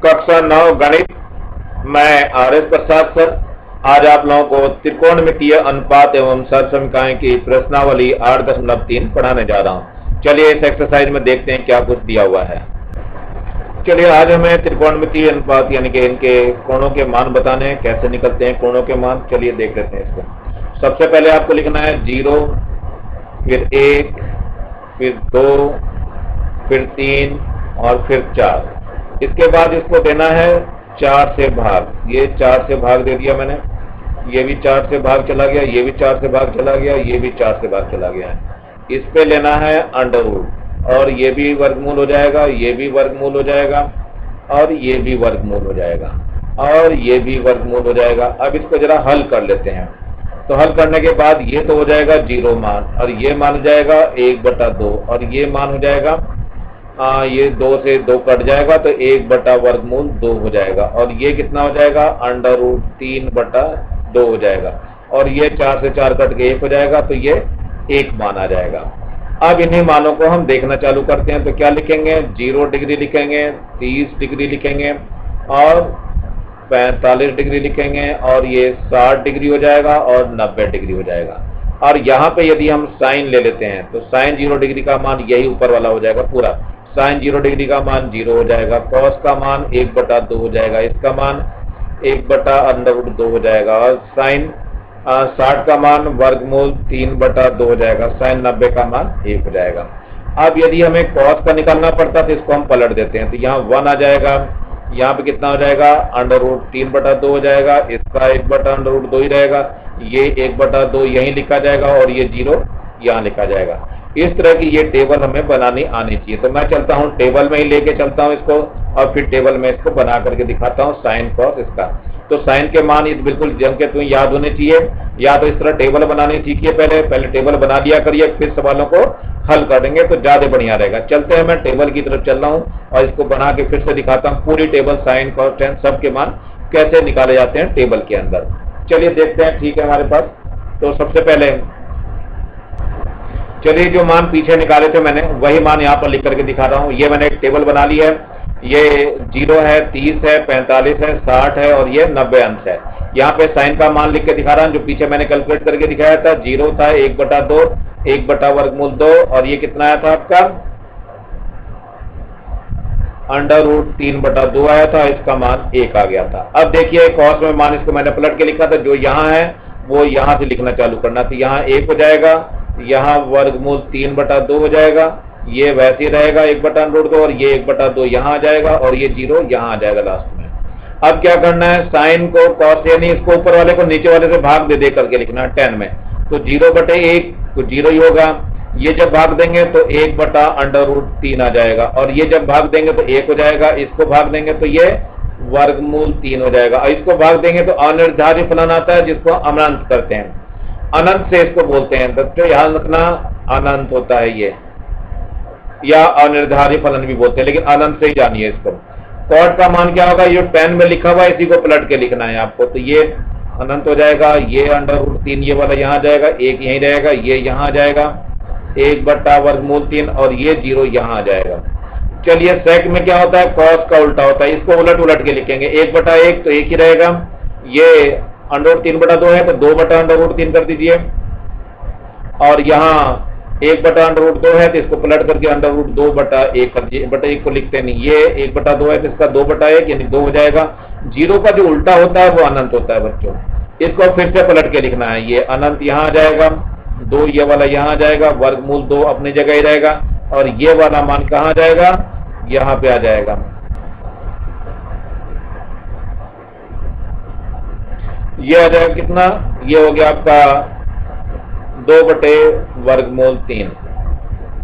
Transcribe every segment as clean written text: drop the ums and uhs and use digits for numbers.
कक्षा 9 गणित। मैं आर.एस. प्रसाद सर आज आप लोगों को त्रिकोणमितीय अनुपात एवं सरसमीकरण की प्रश्नावली 8.3 पढ़ाने जा रहा हूं। चलिए इस एक्सरसाइज में देखते हैं क्या कुछ दिया हुआ है। चलिए आज हमें त्रिकोणमितीय अनुपात यानी कि इनके कोणों के मान बताने हैं, कैसे निकलते हैं कोणों के मान। चलिए देख लेते हैं इसको। सबसे पहले आपको लिखना है 0, फिर 1, फिर 2, फिर 3 और फिर 4। इसके बाद इसको देना है 4 से भाग। ये 4 से भाग दे दिया मैंने, ये भी 4 से भाग चला गया, ये भी 4 से भाग चला गया, ये भी 4 से भाग चला गया है। इस पे लेना है अंडर रूट और ये भी वर्गमूल हो जाएगा, ये भी वर्गमूल हो जाएगा और ये भी वर्गमूल हो जाएगा और ये भी वर्गमूल हो जाएगा। अब इसको जरा हल कर लेते हैं। तो हल करने के बाद ये तो हो जाएगा 0 मान और ये मान हो जाएगा 1/2 और ये मान हो जाएगा ये 2 से 2 कट जाएगा तो 1 वर्गमूल 2 हो जाएगा और ये कितना हो जाएगा अंडर रूट 3/2 हो जाएगा और ये 4 से 4 कट के 1 हो जाएगा तो ये 1 मान आ जाएगा। अब इन्हीं मानों को हम देखना चालू करते हैं। तो क्या लिखेंगे, 0 डिग्री लिखेंगे, 30 डिग्री लिखेंगे और 45 डिग्री लिखेंगे और ये 60 डिग्री हो जाएगा और 90 डिग्री हो जाएगा। और यहाँ पे यदि हम साइन ले लेते हैं तो साइन 0 डिग्री का मान यही ऊपर वाला हो जाएगा पूरा। साइन 0 डिग्री का मान 0 हो जाएगा, कॉस का मान 1/2 हो जाएगा, इसका मान 1/√2 हो जाएगा और साइन 60 का मान वर्गमूल 3/2 हो जाएगा, साइन 90 का मान 1 हो जाएगा। अब यदि हमें कॉस का निकालना पड़ता तो इसको हम पलट देते हैं। तो यहाँ 1 आ जाएगा, यहाँ पे कितना हो जाएगा √3/2 हो जाएगा, इसका 1/√2 ही रहेगा, ये 1/2 यहीं लिखा जाएगा और ये 0 यहाँ लिखा जाएगा। इस तरह की ये टेबल हमें बनानी आनी चाहिए। तो मैं चलता हूँ टेबल में ही लेके चलता हूँ इसको और फिर टेबल में इसको बना करके दिखाता हूँ साइन कॉस इसका। तो साइन के मान ये बिल्कुल जम के तुम्हें याद होने चाहिए, या तो इस तरह टेबल बनानी सीखिए, पहले टेबल बना लिया करिए, फिर सवालों को हल कर देंगे तो ज्यादा बढ़िया रहेगा। चलते हैं, मैं टेबल की तरफ चल रहा हूँ और इसको बना के फिर से दिखाता हूँ पूरी टेबल साइन कॉस टेन सब के मान कैसे निकाले जाते हैं टेबल के अंदर। चलिए देखते हैं। ठीक है हमारे पास, तो सबसे पहले चलिए जो मान पीछे निकाले थे मैंने वही मान यहाँ पर लिख करके दिखा रहा हूँ। ये मैंने एक टेबल बना ली है, ये 0 है, 30 है, 45 है, 60 है और ये 90 अंश है। यहाँ पे साइन का मान लिख के दिखा रहा हूँ जो पीछे मैंने कैलकुलेट करके दिखाया था। 0 था 1/2, 1/√2 और ये कितना आया था आपका √3/2 आया था, इसका मान 1 आ गया था। अब देखिए कॉस में मान इसको मैंने पलट के लिखा था, जो यहाँ है वो यहाँ से लिखना चालू करना। तो यहाँ 1 हो जाएगा, यहाँ वर्गमूल 3/2 हो जाएगा, ये वैसे ही रहेगा 1/√2 और ये 1/2 यहाँ आ जाएगा और ये 0 यहाँ आ जाएगा लास्ट में। अब क्या करना है, साइन को कॉस यानी इसको ऊपर वाले को नीचे वाले से भाग दे करके लिखना है 10 में। तो 0/1 तो 0 ही होगा, ये जब भाग देंगे तो 1/√3 आ जाएगा और ये जब भाग देंगे तो 1 हो जाएगा, इसको भाग देंगे तो ये वर्गमूल 3 हो जाएगा और इसको भाग देंगे तो अनिर्धारित फलन आता है जिसको अनंत करते हैं, अनंत से इसको बोलते हैं। बच्चों ध्यान रखना अनंत होता है ये, या अनिर्धारित फलन भी बोलते हैं, लेकिन अनंत से ही जानिए इसको। कॉट का मान क्या होगा, ये 10 में लिखा हुआ है इसी को पलट के लिखना है आपको। तो ये अनंत हो जाएगा, ये √3 ये वाला यहाँ जाएगा, 1 यहीं रहेगा, ये यहाँ जाएगा 1/√3 और ये 0 यहाँ आ जाएगा। चलिए सेक में क्या होता है, कॉस का उल्टा होता है, इसको उलट के लिखेंगे। 1/1 तो 1 ही रहेगा, ये √3/2 है तो 2/√3 कर दीजिए और यहाँ 1/√2 है तो इसको पलट करके √2/1 कर दीजिए। 1 को लिखते नहीं, ये 1/2 है तो इसका 2/1 यानी 2 हो जाएगा। 0 का जो उल्टा होता है वो अनंत होता है बच्चों, इसको फिर से पलट के लिखना है। ये अनंत यहाँ आ जाएगा, 2 ये वाला यहाँ आ जाएगा, वर्गमूल 2 अपनी जगह ही रहेगा और ये वाला मान कहाँ आ जाएगा, यहाँ पे आ जाएगा। ये आ जाएगा कितना, ये हो गया आपका 2/√3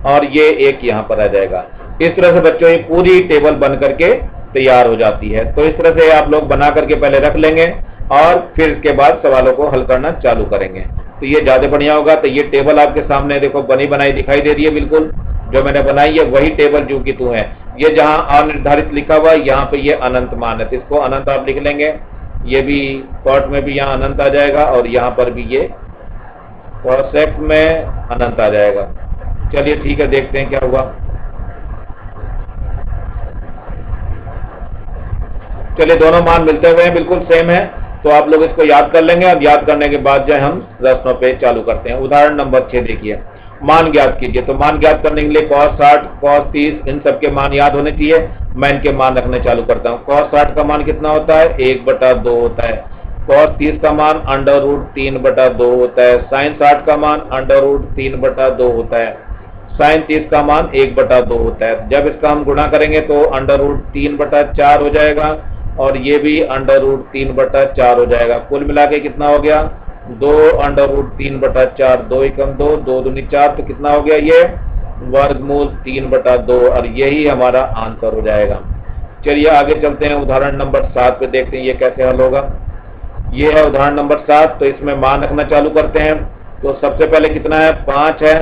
और ये 1 यहाँ पर आ जाएगा। इस तरह से बच्चों ये पूरी टेबल बन करके तैयार हो जाती है। तो इस तरह से आप लोग बना करके पहले रख लेंगे और फिर इसके बाद सवालों को हल करना चालू करेंगे तो ये ज्यादा बढ़िया होगा। तो ये टेबल आपके सामने देखो बनी बनाई दिखाई दे रही है, बिल्कुल जो मैंने बनाई है वही टेबल जो कि तू है। ये जहां अनिर्धारित लिखा हुआ है यहाँ पे ये अनंत मान है तो इसको अनंत आप लिख लेंगे। ये भी कॉट में भी यहाँ अनंत आ जाएगा और यहाँ पर भी ये कॉसेक में अनंत आ जाएगा। चलिए ठीक है, देखते हैं क्या हुआ। चलिए दोनों मान मिलते हुए हैं, बिल्कुल सेम है, तो आप लोग इसको याद कर लेंगे। अब याद करने के बाद जो है हम प्रश्नों पे चालू करते हैं। उदाहरण नंबर 6 देखिए, मान ज्ञात कीजिए। तो मान ज्ञात करने के लिए cos 60, cos 30 इन सब के मान याद होने चाहिए। मैं इनके मान रखने चालू करता हूँ। cos 60 का मान कितना होता है? 1/2 होता है। cos 30 का मान √3/2 होता है। sin 60 का मान √3/2 होता है। sin 30 का मान 1/2 होता है। जब इसका हम गुणा करेंगे तो √3/4 हो जाएगा और ये भी √3/4 हो जाएगा। कुल मिला के कितना हो गया? 2√3/4, 2 एकम 2, 2 दूनी 4, तो कितना हो गया ये? वर्गमूल 3/2, और यही हमारा आंसर हो जाएगा। चलिए आगे चलते हैं, उदाहरण नंबर 7 पे देखते हैं ये कैसे हल होगा। ये है उदाहरण नंबर 7, तो इसमें मान रखना चालू करते हैं। तो सबसे पहले कितना है? 5 है।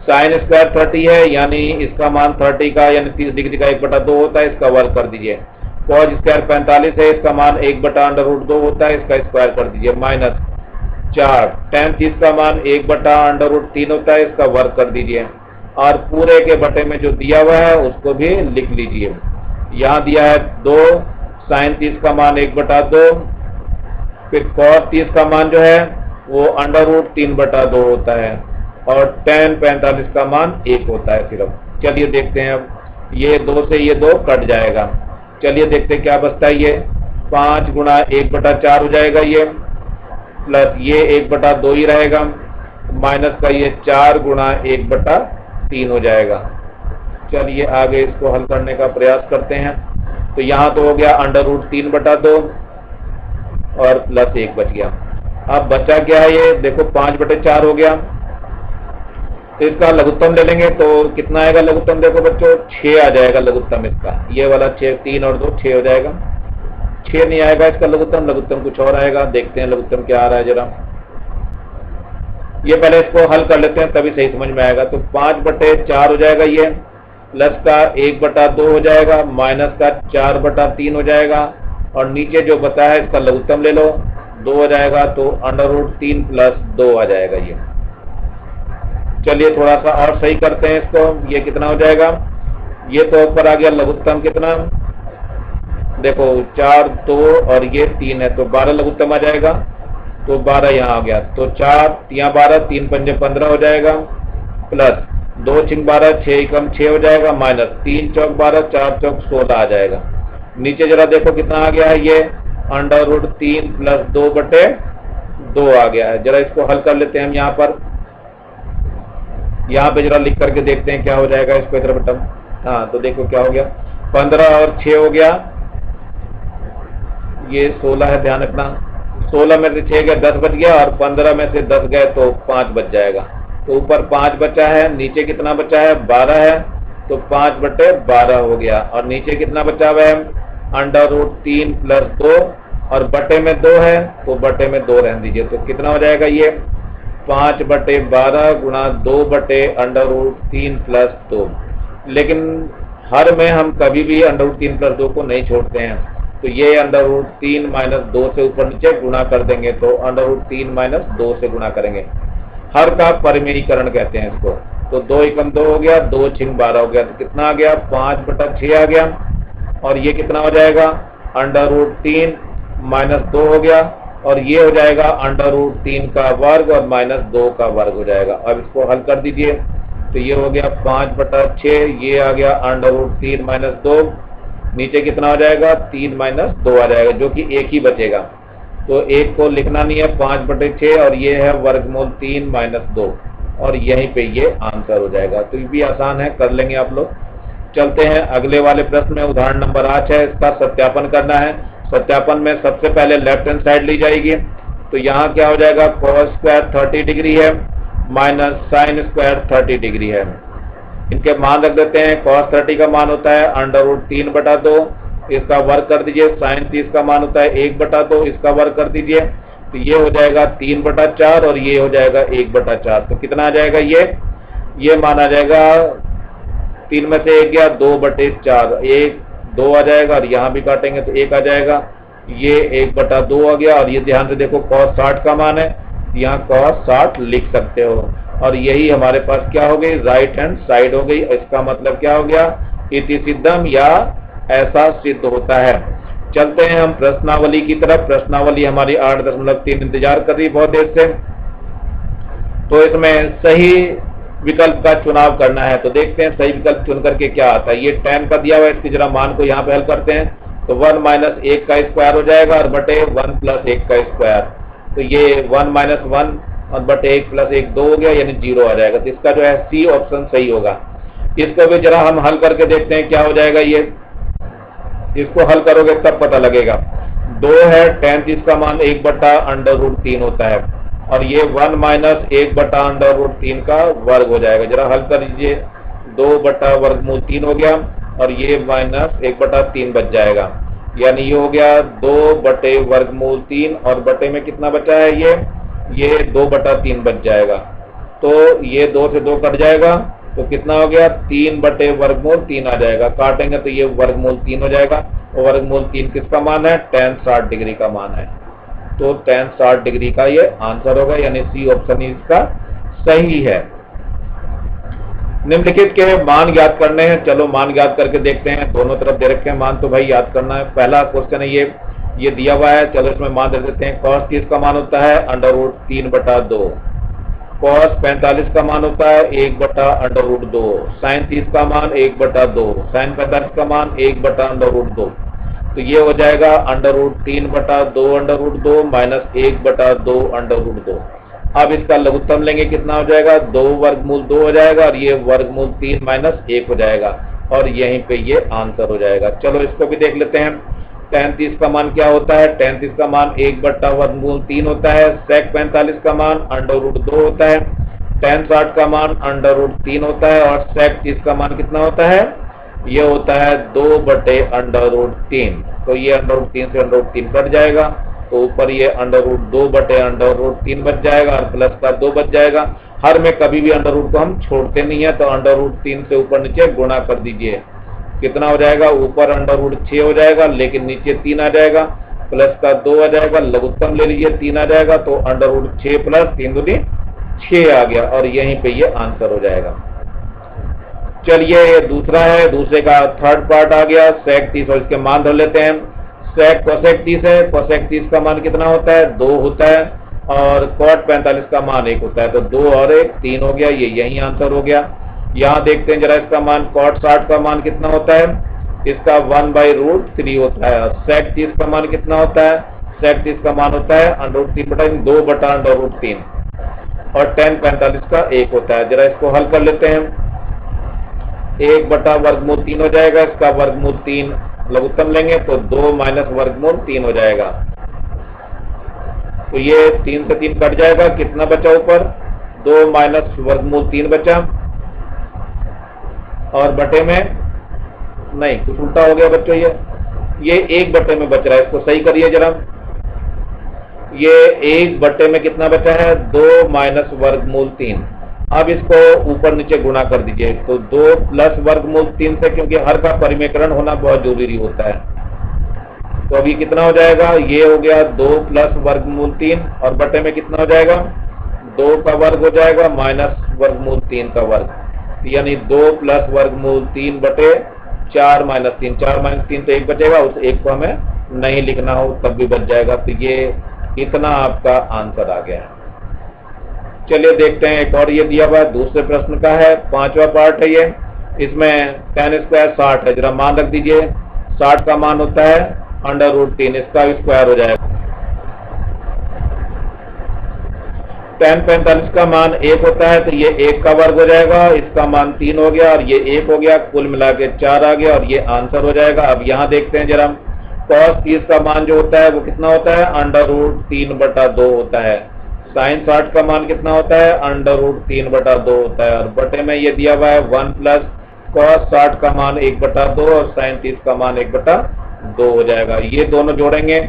साइन स्क्वायर 30 है, यानी इसका मान 30 का यानी 30 डिग्री का 1/2 होता है, इसका वर्ग कर दीजिए। cos स्क्वायर 45 है, इसका मान 1/√2 होता है, इसका स्क्वायर कर दीजिए। माइनस 4 tan 30 का मान 1/√3 होता है, इसका वर्ग कर दीजिए। और पूरे के बटे में जो दिया हुआ है उसको भी लिख लीजिए। यहाँ दिया है 2, साइन 30 का मान 1/2, फिर cos 30 का मान जो है वो √3/2 होता है, और tan 45 का मान 1 होता है सिर्फ। चलिए देखते हैं, अब ये 2 से ये 2 कट जाएगा। चलिए देखते हैं क्या बचता है। ये 5 गुणा 1/4 हो जाएगा ये, प्लस ये 1/2 ही रहेगा, माइनस का ये 4 गुणा 1/3 हो जाएगा। चलिए आगे इसको हल करने का प्रयास करते हैं। तो यहाँ तो हो गया √3/2 और प्लस 1 बच गया। अब बचा क्या है? ये देखो 5/4 हो गया। तो इसका लघुत्तम ले लेंगे तो कितना आएगा लघुत्तम? देखो बच्चों 6 आ जाएगा लघुत्तम इसका। ये वाला 6, 3 और 2 6 हो जाएगा। 6 नहीं आएगा इसका लघुत्तम, लघुत्तम कुछ और आएगा। देखते हैं लघुत्तम क्या आ रहा है जरा। ये पहले इसको हल कर लेते हैं तभी सही समझ में आएगा। तो 5/4 हो जाएगा ये, प्लस का 1/2 हो जाएगा, माइनस का 4/3 हो जाएगा, और नीचे जो बता है इसका लघुत्तम ले लो, 2 हो जाएगा, तो √3 + 2 आ जाएगा ये। चलिए थोड़ा सा और सही करते हैं इसको। ये कितना हो जाएगा? ये तो ऊपर आ गया लघुत्तम कितना, देखो 4, 2 और ये 3 है, तो 12 लघुत्तम आ जाएगा। तो 12 यहाँ आ गया, तो 4 यहाँ 12, 3 पंजे 15 हो जाएगा, प्लस 2 छिंग 12, 6 एकम 6 हो जाएगा, माइनस 3 चौक 12, 4 चौक 16 आ जाएगा। नीचे जरा देखो कितना आ गया है, ये √3 + 2/2 आ गया है। जरा इसको हल कर लेते हैं हम यहाँ पर। यहाँ पे जरा लिख करके देखते हैं क्या हो जाएगा इसको इधर बटन। हाँ तो देखो क्या हो गया, 15 और 6 हो गया, ये 16 है, ध्यान रखना। 16 में से 6 गए 10 बच गया, और 15 में से 10 गए तो 5 बच जाएगा। तो ऊपर 5 बचा है, नीचे कितना बचा है? 12 है, तो 5/12 हो गया। और नीचे कितना बचा हुआ है? √3 + 2, और बटे में 2 है तो बटे में 2 रहने दीजिए। तो कितना हो जाएगा ये? 5/12 गुणा 2/√3 + 2। लेकिन हर में हम कभी भी √3 + 2 को नहीं छोड़ते हैं, तो ये √3 - 2 से ऊपर नीचे गुणा कर देंगे, तो √3 - 2 से गुणा करेंगे। हर का परिमेयीकरण कहते हैं इसको। तो 2 एकम 2 हो गया, 2 छिंग 12 हो गया, तो कितना आ गया? 5/6 आ गया। और ये कितना हो जाएगा? √3 - 2 हो गया, और ये हो जाएगा √3 का वर्ग और -2 का वर्ग हो जाएगा। अब इसको हल कर दीजिए, तो ये हो गया 5/6, ये आ गया √3 - 2, नीचे कितना हो जाएगा? 3 - 2 आ जाएगा, जो कि 1 ही बचेगा। तो 1 को लिखना नहीं है, 5/6, और ये है वर्गमूल 3 - 2, और यहीं पे ये आंसर हो जाएगा। तो ये भी आसान है, कर लेंगे आप लोग। चलते हैं अगले वाले प्रश्न में। उदाहरण नंबर 8 है, इसका सत्यापन करना है। सत्यापन में सबसे पहले लेफ्ट हैंड साइड ली जाएगी। तो यहाँ क्या हो जाएगा? cos स्क्वायर 30 डिग्री है, माइनस साइन स्क्वायर 30 डिग्री है। इनके मान रख देते हैं। cos 30 का मान होता है √3/2, इसका वर्ग कर दीजिए। साइन 30 का मान होता है 1/2, इसका वर्ग कर दीजिए। तो ये हो जाएगा 3/4, और ये हो जाएगा 1/4। तो कितना आ जाएगा? ये मान आ जाएगा, 3 में से 1 गया, 2/4, 1 2 आ जाएगा, और यहाँ भी काटेंगे तो 1 आ जाएगा। ये 1/2 आ गया, और ये ध्यान से देखो cos 60 का मान है, यहाँ cos 60 लिख सकते हो। और यही हमारे पास क्या हो गई? राइट हैंड साइड हो गई। इसका मतलब क्या हो गया? इति सिद्धम, या ऐसा सिद्ध होता है। चलते हैं हम प्रश्नावली की तरफ। प्रश्नावली हमारी 8.3 इंतजार कर रही है बहुत देर से। तो इसमें सही विकल्प का चुनाव करना है। तो देखते हैं सही विकल्प चुन करके क्या आता है। ये tan का दिया हुआ है, इसकी जरा मान को यहाँ पे हल करते हैं। तो 1 - 1 का स्क्वायर हो जाएगा और बटे 1 + 1 का स्क्वायर। तो ये 1 - 1 और बटे 1 + 1 2 हो गया, यानी 0 आ जाएगा। तो इसका जो है सी ऑप्शन सही होगा। इसको भी जरा हम हल करके देखते हैं क्या हो जाएगा। ये इसको हल करोगे तब पता लगेगा। 2 है, tan थीटा का मान 1/√3 होता है और ये 1 - 1/√3 का वर्ग हो जाएगा। जरा हल कर लीजिए। 2/√3 हो गया और ये -1/3 बच जाएगा, यानी ये हो गया 2/√3 और बटे में कितना बचा है, ये 2/3 बच जाएगा। तो ये 2 से 2 कट जाएगा, तो कितना हो गया 3/√3 आ जाएगा। काटेंगे तो ये √3 हो जाएगा। और √3 किसका मान है, tan 60 डिग्री का मान है। तो tan 60 डिग्री का ये आंसर होगा, यानी सी ऑप्शन इसका सही है। निम्नलिखित के मान याद करने हैं। चलो मान याद करके देखते हैं। दोनों तरफ दे रखे हैं मान, तो भाई याद करना है। पहला क्वेश्चन है ये दिया हुआ है। चलो इसमें मान दे देते हैं। cos 30 का मान होता है √3/2। cos 45 का मान होता है 1/√2। sin 30 का मान 1/2। sin 45 का मान 1/√2। तो ये हो जाएगा √3/2√2 - 1/2√2। अब इसका लघुत्तम लेंगे, कितना हो जाएगा 2 वर्गमूल 2 हो जाएगा और ये वर्गमूल 3 - 1 हो जाएगा और यहीं पे ये आंसर हो जाएगा। चलो इसको भी देख लेते हैं। tan 30 का मान क्या होता है, tan 30 का मान 1/√3 होता है। sec 45 का मान √2 होता है। tan 60 का मान √3 होता है और sec 30 का मान कितना होता है, ये होता है 2/√3। तो ये √3 से √3 कट जाएगा, तो ऊपर ये √2/√3 बच जाएगा और प्लस का 2 बच जाएगा। हर में कभी भी अंडर रूट को हम छोड़ते नहीं है, तो √3 से ऊपर नीचे गुणा कर दीजिए। कितना हो जाएगा, ऊपर √6 हो जाएगा लेकिन नीचे 3 आ जाएगा, प्लस का 2 आ जाएगा, लघुत्तम ले लीजिए 3 आ जाएगा, तो √6 + 3 दूनी 6 आ गया और यहीं पे ये आंसर हो जाएगा। चलिए ये दूसरा है, दूसरे का थर्ड पार्ट आ गया sec 30 और इसके मान धर लेते हैं। sec cosec 30 है, cosec 30 का मान कितना होता है 2 होता है और cot 45 का मान 1 होता है, तो 2 और 1 3 हो गया, ये यही आंसर हो गया। यहाँ देखते हैं जरा इसका मान, cot 60 का मान कितना होता है, इसका 1/√3 होता है और sec 30 का मान कितना होता है, sec 30 का मान होता है √3/2/√3 और tan 45 का 1 होता है। जरा इसको हल कर लेते हैं, 1/√3 हो जाएगा, इसका √3 लघुत्तम लेंगे तो 2 - √3 हो जाएगा, तो ये 3 से 3 कट जाएगा, कितना बचा ऊपर 2 - √3 बचा और बटे में नहीं, कुछ उल्टा हो गया बच्चों, ये 1 बटे में बच रहा है, इसको सही करिए जरा। ये 1 बटे में कितना बचा है 2 - √3। अब इसको ऊपर नीचे गुणा कर दीजिए, तो 2 + √3 से, क्योंकि हर का परिमेकरण होना बहुत जरूरी होता है। तो अभी कितना हो जाएगा, ये हो गया 2 + √3 और बटे में कितना हो जाएगा 2 का वर्ग हो जाएगा -√3 का वर्ग, यानी 2 + √3 बटे 4 - 3, 4 - 3 तो 1 बचेगा, उस 1 को हमें नहीं लिखना हो तब भी बच जाएगा। तो ये इतना आपका आंसर आ गया है। चलिए देखते हैं एक और, ये दिया हुआ दूसरे प्रश्न का है, 5वां पार्ट है ये। इसमें tan स्क्वायर 60 है, जरा मान रख दीजिए। 60 का मान होता है √3, इसका स्क्वायर हो जाएगा। tan 45 का मान 1 होता है, तो ये 1 का वर्ग हो जाएगा, इसका मान 3 हो गया और ये 1 हो गया, कुल मिला के 4 आ गया और ये आंसर हो जाएगा। अब यहाँ देखते हैं जरा, cos 30 का मान जो होता है वो कितना होता है √3/2 होता है। sin 60 का मान कितना होता है √3/2 होता है और बटे में ये दिया हुआ है 1 + cos 60 का मान 1/2 और sin 30 का मान 1/2 हो जाएगा। ये दोनों जोड़ेंगे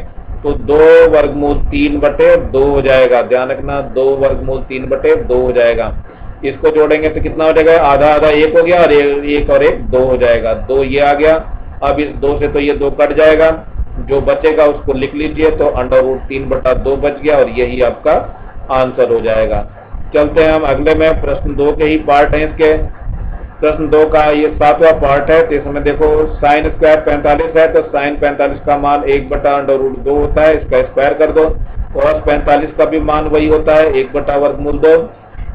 तो 2 √3/2 हो जाएगा, ध्यान रखना 2 √3/2 हो जाएगा। इसको जोड़ेंगे तो कितना हो जाएगा, आधा आधा 1 हो गया और 1 और 1 2 हो जाएगा, 2 ये आ गया। अब इस 2 से तो ये 2 कट जाएगा, जो बचेगा उसको लिख लीजिए, तो √3/2 बच गया और यही आपका आंसर हो जाएगा। चलते हैं हम अगले में, प्रश्न 2 के ही पार्ट हैं इसके। प्रश्न 2 का ये 7वां पार्ट है। तो इसमें देखो साइन स्क्वायर 45 है, तो साइन 45 का मान 1/√2 होता है, इसका स्क्वायर कर दो। कॉस 45 का भी मान वही होता है 1/√2।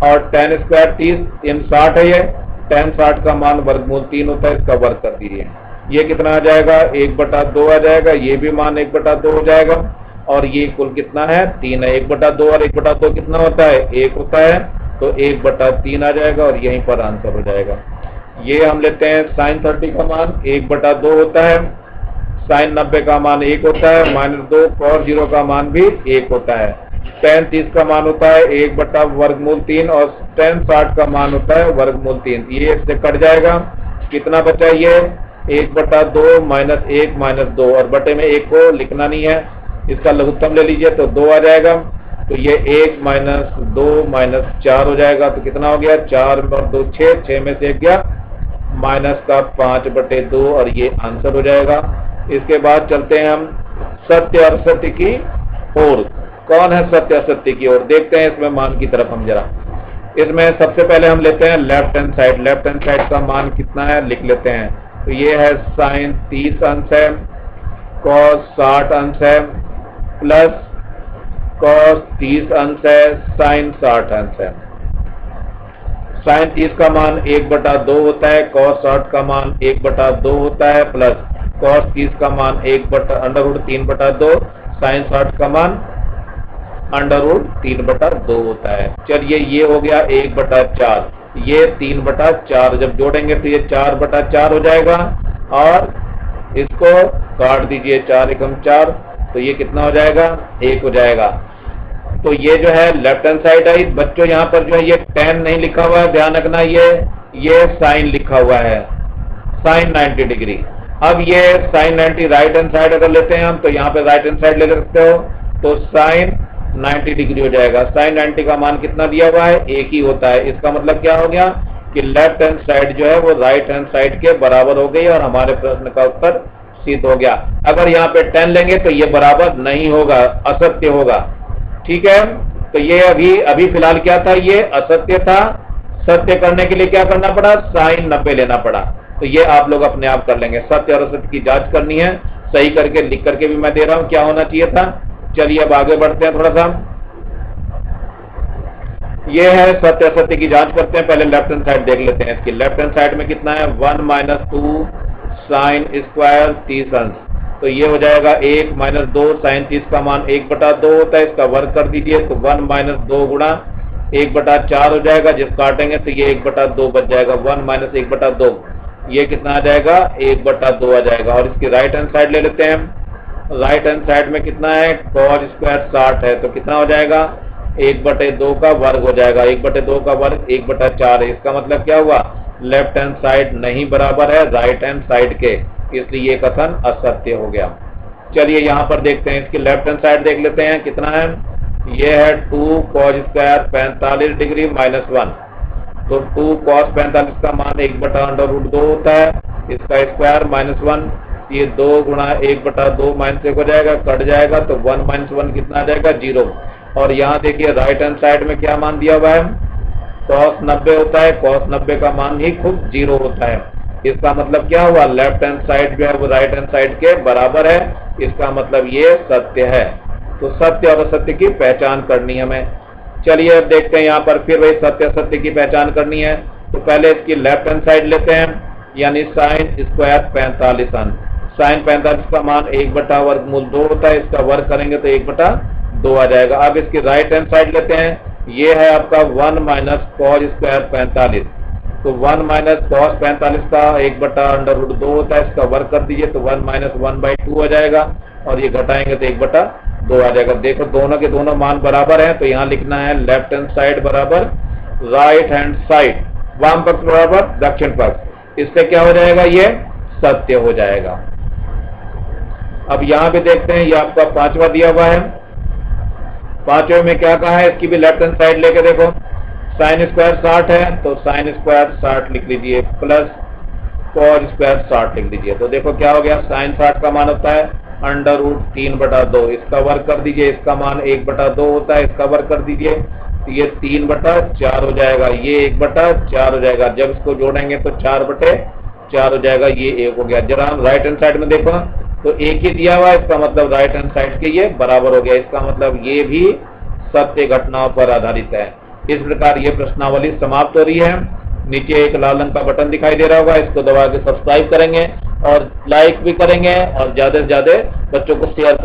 और tan स्क्वायर 30 इन 60 है, ये tan 60 का मान √3 होता है, इसका वर्ग कर दीजिए। ये कितना आ जाएगा 1/2 आ जाएगा, ये भी मान 1/2 हो जाएगा, और ये कुल कितना है 3 है। 1/2 और 1/2 कितना होता है 1 होता है, तो 1/3 आ जाएगा और यहीं पर आंसर हो जाएगा। ये हम लेते हैं साइन 30 का मान 1/2 होता है, साइन 90 का मान 1 होता है, -2 cos 0 का मान भी 1 होता है। tan 30 का मान होता है 1/√3 और tan 60 का मान होता है √3। ये इससे कट जाएगा, कितना बचा ये 1/2 -1 -2, और बटे में 1 को लिखना नहीं है, इसका लघुत्तम ले लीजिए तो 2 आ जाएगा। तो ये 1 -2 -4 हो जाएगा, तो कितना हो गया 4 और 2 6 में से 1 गया माइनस का 5/2, और ये आंसर हो जाएगा। इसके बाद चलते हैं हम सत्य और असत्य की ओर। कौन है सत्य असत्य की ओर, देखते हैं इसमें मान की तरफ हम जरा। इसमें सबसे पहले हम लेते हैं left hand side. Left hand side का मान कितना है लिख लेते हैं। तो ये है साइन 30 अंश है, कॉस 60 अंश है, प्लस कॉस 30 अंश है, साइन 60 अंश है। साइन 30 का मान 1/2 होता है, कॉस 60 का मान 1/2 होता है, प्लस कॉस 30 का मान √3/2, साइन 60 का मान √3/2 होता है। चलिए ये हो गया 1/4, ये 3/4, जब जोड़ेंगे तो ये 4/4 हो जाएगा, और इसको काट दीजिए 4 एकम 4, तो ये कितना हो जाएगा 1 हो जाएगा। तो ये जो है लेफ्ट हैंड साइड है। बच्चों यहाँ पर जो है ये tan नहीं लिखा हुआ है, ध्यान रखना, ये साइन लिखा हुआ है, साइन 90 डिग्री। अब ये साइन 90 राइट हैंड साइड अगर लेते हैं हम, तो यहाँ पे राइट हैंड साइड ले सकते हो, तो साइन 90 डिग्री हो जाएगा। साइन 90 का मान कितना दिया हुआ है 1 ही होता है। इसका मतलब क्या हो गया कि लेफ्ट हैंड साइड जो है वो राइट हैंड साइड के बराबर हो गई, और हमारे प्रश्न का उत्तर सिद्ध हो गया। अगर यहाँ पे 10 लेंगे तो ये बराबर नहीं होगा, असत्य होगा। ठीक है, तो ये अभी फिलहाल क्या था, ये असत्य था। सत्य करने के लिए क्या करना पड़ा, साइन 90 लेना पड़ा। तो ये आप लोग अपने आप कर लेंगे। सत्य और असत्य की जांच करनी है, सही करके लिख करके भी मैं दे रहा हूं क्या होना चाहिए था। चलिए अब आगे बढ़ते हैं थोड़ा सा। ये है सत्य असत्य की जांच करते हैं। पहले लेफ्ट हैंड साइड देख लेते हैं। इसकी लेफ्ट हैंड साइड में कितना है 1 - 2 साइन स्क्वायर 30 अंश, तो ये हो जाएगा 1 - 2 साइन 30 का मान 1/2 होता है, इसका वर्ग कर दीजिए, तो 1 - 2 गुणा 1/4 हो जाएगा, जिस काटेंगे तो ये 1/2 बच जाएगा। 1 - 1/2 ये कितना आ जाएगा 1/2 आ जाएगा। और इसकी राइट हैंड साइड ले लेते हैं। राइट हैंड साइड में कितना है cos स्क्वायर 60 है, तो कितना हो जाएगा 1/2 का वर्ग हो जाएगा। 1/2 का वर्ग 1/4 है। इसका मतलब क्या हुआ, लेफ्ट हैंड साइड नहीं बराबर है राइट हैंड साइड के, इसलिए ये कथन असत्य हो गया। चलिए यहाँ पर देखते हैं, इसकी लेफ्ट हैंड साइड देख लेते हैं कितना है। ये है 2 cos स्क्वायर 45 डिग्री -1, तो 2 cos 45 का मान 1/√2 होता है, इसका स्क्वायर -1, ये 2 गुणा 1/2 -1 हो जाएगा, कट जाएगा, तो 1 - 1 कितना आ जाएगा 0। और यहाँ देखिए राइट हैंड साइड में क्या मान दिया हुआ है, cos 90 होता है, cos 90 का मान ही खुद 0 होता है। इसका मतलब क्या हुआ, लेफ्ट हैंड साइड जो है वो राइट हैंड साइड के बराबर है, इसका मतलब ये सत्य है। तो सत्य और असत्य की पहचान करनी है हमें। चलिए अब देखते हैं यहाँ पर फिर वही सत्य असत्य की पहचान करनी है। तो पहले इसकी लेफ्ट हैंड साइड लेते हैं, यानी साइन स्क्वायर 45 अंश। साइन 45 का मान 1/√2 होता है, इसका वर्ग करेंगे तो 1/2 आ जाएगा। अब इसकी राइट हैंड साइड लेते हैं, ये है आपका 1 - cos स्क्वायर 45, तो 1 - cos 45 का 1/√2 होता है, इसका वर्ग कर दीजिए, तो 1 - 1/2 हो जाएगा, और ये घटाएंगे तो 1/2 आ जाएगा। देखो दोनों के दोनों मान बराबर हैं, तो यहाँ लिखना है लेफ्ट हैंड साइड बराबर राइट हैंड साइड, वाम पक्ष बराबर दक्षिण पक्ष। इससे क्या हो जाएगा, ये सत्य हो जाएगा। अब यहाँ पे देखते हैं, ये आपका 5वां दिया हुआ है। 5वें में क्या कहा है, इसकी भी लेफ्ट हैंड साइड लेके देखो। साइन स्क्वायर 60 है, तो साइन स्क्वायर 60 लिख लीजिए, प्लस cos स्क्वायर 60 लिख लीजिए। तो देखो क्या हो गया, साइन 60 का मान होता है √3/2, इसका वर्ग कर दीजिए, इसका मान 1/2 होता है, इसका वर्ग कर दीजिए, तो ये 3/4 हो जाएगा, ये 1/4 हो जाएगा। जब इसको जोड़ेंगे तो 4/4 हो जाएगा, ये 1 हो गया। जरा हम राइट हैंड साइड में देखो तो एक ही दिया हुआ है, इसका मतलब राइट हैंड साइड के ये बराबर हो गया। इसका मतलब ये भी सत्य घटनाओं पर आधारित है। इस प्रकार ये प्रश्नावली समाप्त हो रही है। नीचे एक लाल रंग का बटन दिखाई दे रहा होगा, इसको दबा के सब्सक्राइब करेंगे और लाइक भी करेंगे और ज्यादा से ज्यादा बच्चों को शेयर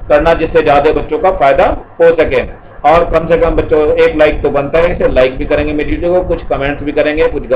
करना, जिससे ज्यादा बच्चों का फायदा हो सके। और कम से कम बच्चों एक लाइक तो बनता है, इसे लाइक भी करेंगे मेरी वीडियो को, कुछ कमेंट्स भी करेंगे, कुछ